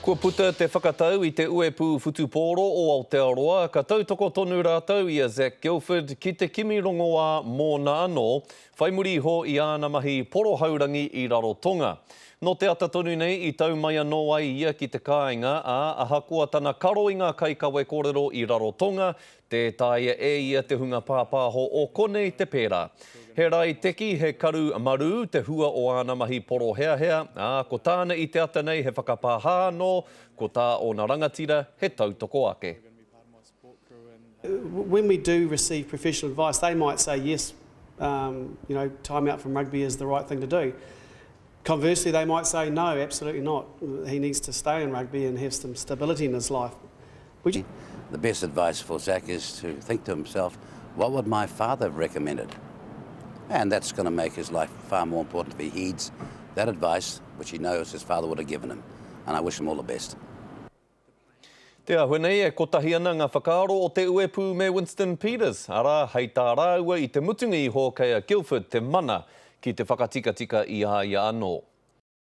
Kua puta te whakatau I te uepu Futupōro o Aotearoa, ka tautoko tonu rātau I a Zac Guildford ki te kimirongoa mō nā anō, whai muri ho I āna mahi porohaurangi I Rarotonga. No te ata tonu nei I tau mai anō ai ia ki te kāinga, ahakoa tana karoinga kai kawe kōrero I Rarotonga, te tāia ia te hunga pāpāho o konei te pērā. He rai teki he karu maru te hua o āna mahi poro hea, ko tāna I te ata nei he whakapāhā no, ko tā o nā rangatira he tautoko ake. When we do receive professional advice, they might say, yes, time out from rugby is the right thing to do. Conversely, they might say, no, absolutely not. He needs to stay in rugby and have some stability in his life. The best advice for Zac is to think to himself, what would my father have recommended? And that's going to make his life far more important if he heeds that advice, which he knows his father would have given him. And I wish him all the best. Te ahuenei e kotahi ana ngā whakaaro o te uepu me Winston Peters. Ara, hei tā rāua I te mutunga iho kei a Guildford te mana ki te whakatika-tika I a ia anō.